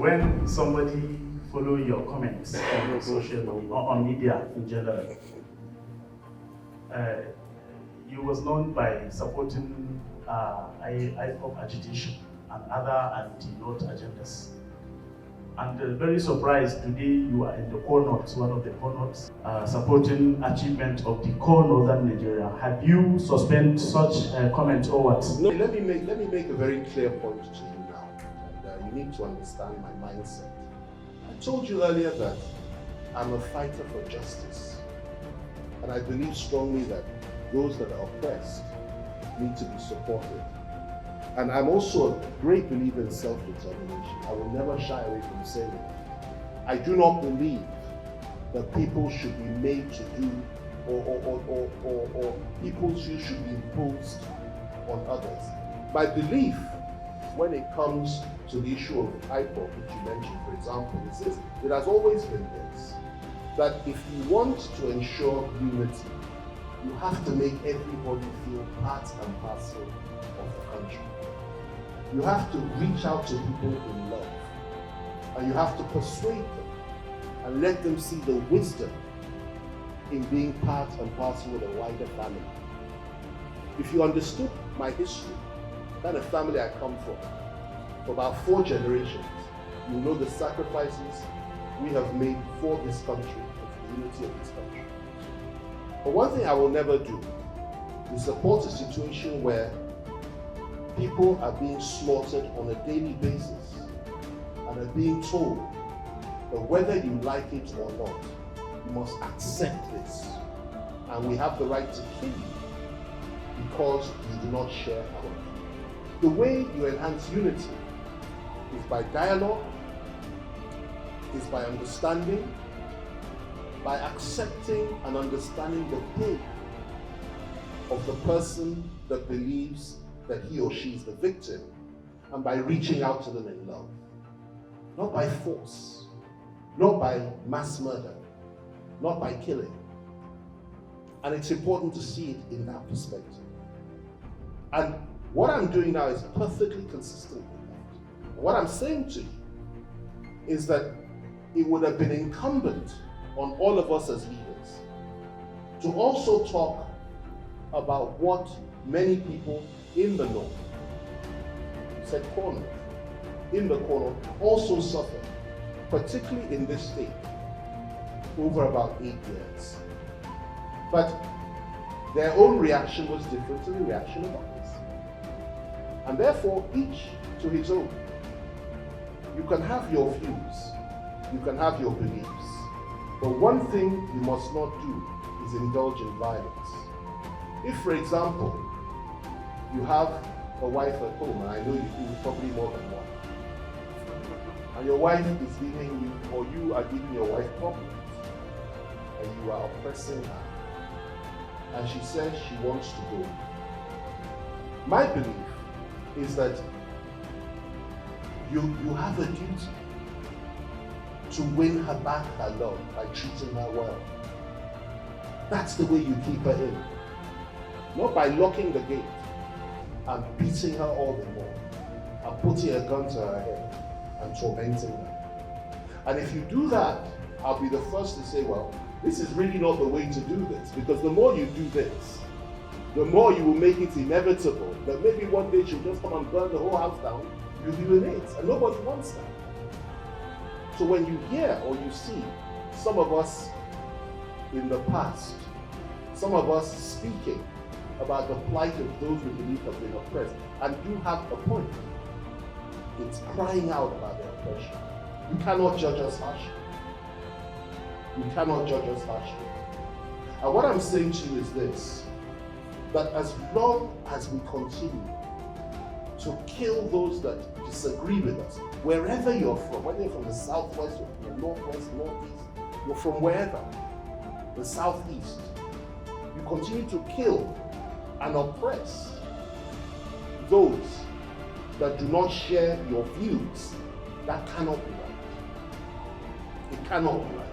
when somebody follow your comments on social media, on media in general, you was known by supporting IPOP agitation and other anti-North agendas. And very surprised today you are in the core North, one of the core Norths, supporting achievement of the core Northern Nigeria. Have you suspended such comments or what? No, let me make a very clear point to you now. And, you need to understand my mindset. I told you earlier that I'm a fighter for justice. And I believe strongly that those that are oppressed need to be supported. And I'm also a great believer in self-determination. I will never shy away from saying it. I do not believe that people should be made to do or people's views should be imposed on others. My belief when it comes to the issue of IPOP, which you mentioned, for example, is this: it has always been this, that if you want to ensure unity, you have to make everybody feel part and parcel of the country. You have to reach out to people in love, and you have to persuade them and let them see the wisdom in being part and parcel of a wider family. If you understood my history, kind of family I come from, for about 4 generations, you know the sacrifices we have made for this country and for the unity of this country. But one thing I will never do is support a situation where people are being slaughtered on a daily basis and are being told that whether you like it or not, you must accept this, and we have the right to kill you because you do not share our view. The way you enhance unity is by dialogue, is by understanding, by accepting and understanding the pain of the person that believes that he or she is the victim, and by reaching out to them in love. Not by force, not by mass murder, not by killing. And it's important to see it in that perspective. And what I'm doing now is perfectly consistent with that. What I'm saying to you is that it would have been incumbent on all of us as leaders to also talk about what many people in the north, said corner, in the corner, also suffer, particularly in this state, over about 8 years. But their own reaction was different to the reaction of others. And therefore, each to his own. You can have your views, you can have your beliefs, but one thing you must not do is indulge in violence. If, for example, you have a wife at home, and I know you do, probably more than one, and your wife is giving you, or you are giving your wife problems, and you are oppressing her, and she says she wants to go. My belief is that you have a duty to win her back her love by treating her well. That's the way you keep her in. Not by locking the gate and beating her all the more, and putting a gun to her head and tormenting her. And if you do that, I'll be the first to say, well, this is really not the way to do this, because the more you do this, the more you will make it inevitable that maybe one day she'll just come and burn the whole house down, you'll be with it, and nobody wants that. So when you hear or you see some of us in the past, some of us speaking about the plight of those we believe have been oppressed, and do have a point, it's crying out about their oppression. You cannot judge us harshly. You cannot judge us harshly. And what I'm saying to you is this, that as long as we continue to kill those that disagree with us, wherever you're from, whether you're from the southwest, or from the northwest, northeast, you're from wherever, the southeast, you continue to kill and oppress those that do not share your views, that cannot be right. It cannot be right.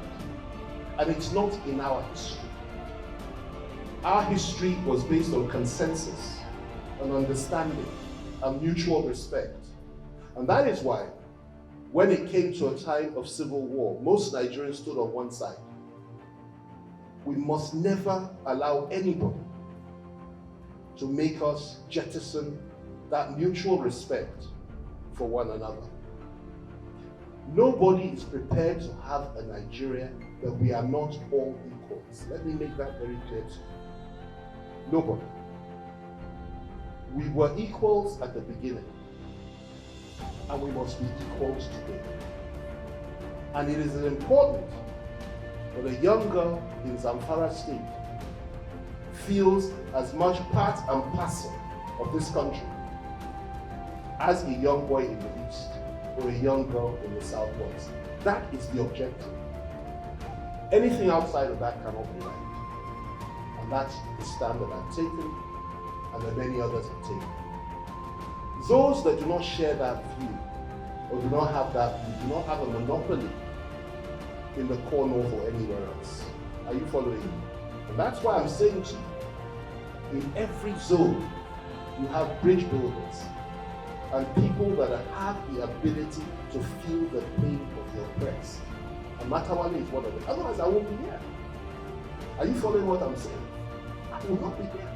And it's not in our history. Our history was based on consensus, and understanding, and mutual respect. And that is why When it came to a time of civil war, most Nigerians stood on one side. We must never allow anybody to make us jettison that mutual respect for one another. Nobody is prepared to have a Nigeria that we are not all equals. Let me make that very clear to you. Nobody. We were equals at the beginning, and we must be equals today. And it is important that a young girl in Zamfara State feels as much part and parcel of this country as a young boy in the East or a young girl in the Southwest. That is the objective. Anything outside of that cannot be right. And that's the stand that I've taken and that many others have taken. Those that do not share that view or do not have that view do not have a monopoly in the core north or anywhere else. Are you following me? And that's why I'm saying to you, in every zone, you have bridge builders and people that have the ability to feel the pain of the oppressed. And Matawale is one of them. Otherwise, I won't be here. Are you following what I'm saying? I will not be here.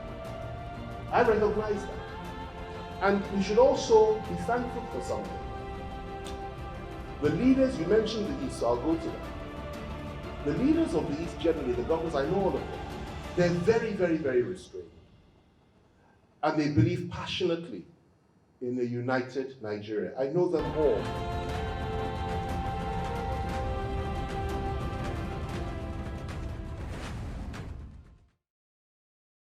I recognize that. And we should also be thankful for something. The leaders, you mentioned the East, so I'll go to that. The leaders of the East generally, the governors, I know all of them, they're very, very, very restrained. And they believe passionately in a united Nigeria. I know them all.